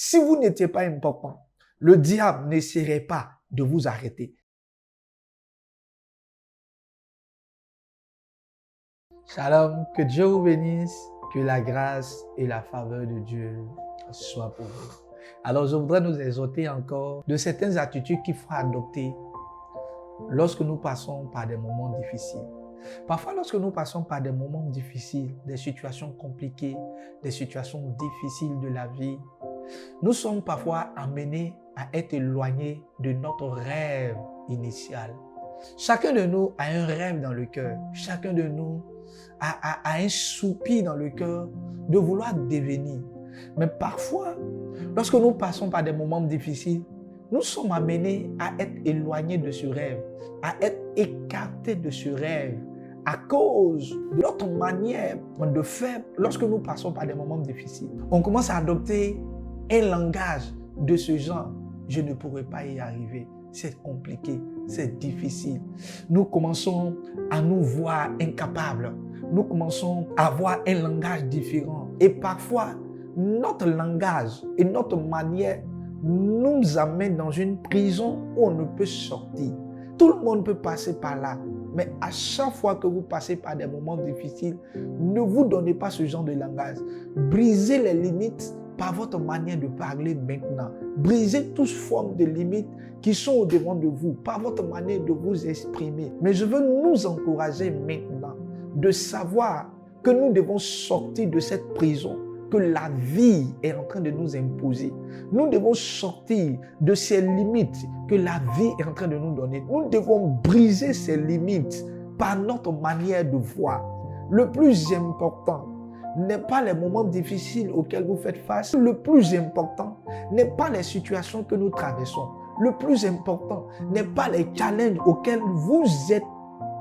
Si vous n'étiez pas important, le diable n'essaierait pas de vous arrêter. Shalom, que Dieu vous bénisse, que la grâce et la faveur de Dieu soient pour vous. Alors je voudrais nous exhorter encore de certaines attitudes qu'il faut adopter lorsque nous passons par des moments difficiles. Parfois, lorsque nous passons par des moments difficiles, des situations compliquées, des situations difficiles de la vie, nous sommes parfois amenés à être éloignés de notre rêve initial. Chacun de nous a un rêve dans le cœur. Chacun de nous a un soupir dans le cœur de vouloir devenir. Mais parfois, lorsque nous passons par des moments difficiles, nous sommes amenés à être éloignés de ce rêve, à être écartés de ce rêve à cause de notre manière de faire lorsque nous passons par des moments difficiles. On commence à adopter un langage de ce genre. Je ne pourrai pas y arriver. C'est compliqué, c'est difficile. Nous commençons à nous voir incapables. Nous commençons à avoir un langage différent. Et parfois, notre langage et notre manière nous amène dans une prison où on ne peut sortir. Tout le monde peut passer par là. Mais à chaque fois que vous passez par des moments difficiles, ne vous donnez pas ce genre de langage. Brisez les limites par votre manière de parler maintenant. Brisez toute forme de limites qui sont au-devant de vous, par votre manière de vous exprimer. Mais je veux nous encourager maintenant de savoir que nous devons sortir de cette prison que la vie est en train de nous imposer. Nous devons sortir de ces limites que la vie est en train de nous donner. Nous devons briser ces limites par notre manière de voir. Le plus important n'est pas les moments difficiles auxquels vous faites face. Le plus important n'est pas les situations que nous traversons. Le plus important n'est pas les challenges auxquels vous êtes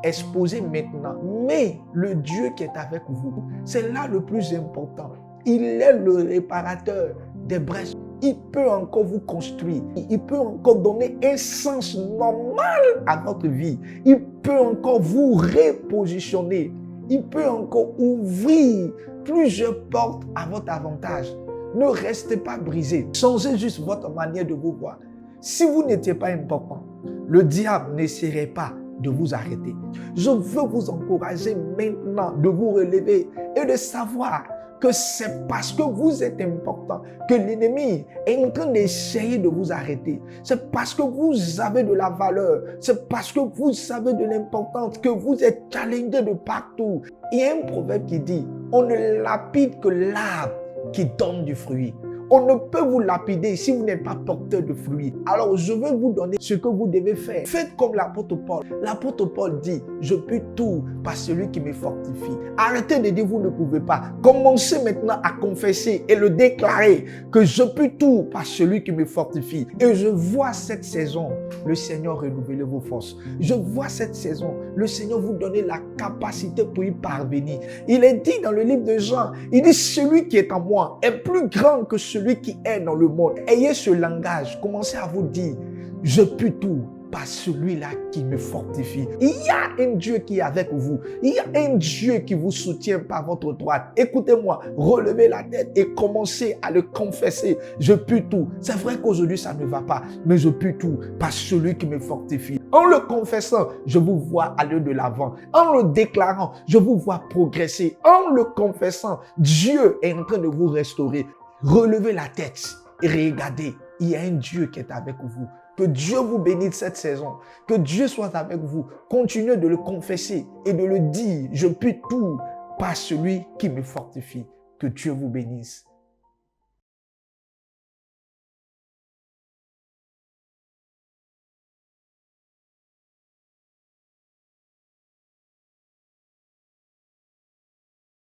exposés maintenant. Mais le Dieu qui est avec vous, c'est là le plus important. Il est le réparateur des brèches. Il peut encore vous construire. Il peut encore donner un sens normal à votre vie. Il peut encore vous repositionner. Il peut encore ouvrir plusieurs portes à votre avantage. Ne restez pas brisé. Changez juste votre manière de vous voir. Si vous n'étiez pas important, le diable n'essaierait pas de vous arrêter. Je veux vous encourager maintenant de vous relever et de savoir que c'est parce que vous êtes important que l'ennemi est en train d'essayer de vous arrêter. C'est parce que vous avez de la valeur. C'est parce que vous avez de l'importance que vous êtes challengé de partout. Il y a un proverbe qui dit, on ne lapide que l'arbre qui donne du fruit. On ne peut vous lapider si vous n'êtes pas porteur de fruits. Alors je vais vous donner ce que vous devez faire. Faites comme l'apôtre Paul. L'apôtre Paul dit, je peux tout par celui qui me fortifie. Arrêtez de dire vous ne pouvez pas. Commencez maintenant à confesser et le déclarer que je peux tout par celui qui me fortifie. Et je vois cette saison, le Seigneur renouveler vos forces. Je vois cette saison, le Seigneur vous donner la capacité pour y parvenir. Il est dit dans le livre de Jean, il dit celui qui est en moi est plus grand que celui qui est dans le monde. Ayez ce langage, commencez à vous dire, je peux tout par celui-là qui me fortifie. Il y a un Dieu qui est avec vous. Il y a un Dieu qui vous soutient par votre droite. Écoutez-moi, relevez la tête et commencez à le confesser. Je peux tout. C'est vrai qu'aujourd'hui ça ne va pas, mais je peux tout par celui qui me fortifie. En le confessant, je vous vois aller de l'avant. En le déclarant, je vous vois progresser. En le confessant, Dieu est en train de vous restaurer. Relevez la tête et regardez, il y a un Dieu qui est avec vous. Que Dieu vous bénisse cette saison. Que Dieu soit avec vous. Continuez de le confesser et de le dire. Je peux tout par celui qui me fortifie. Que Dieu vous bénisse.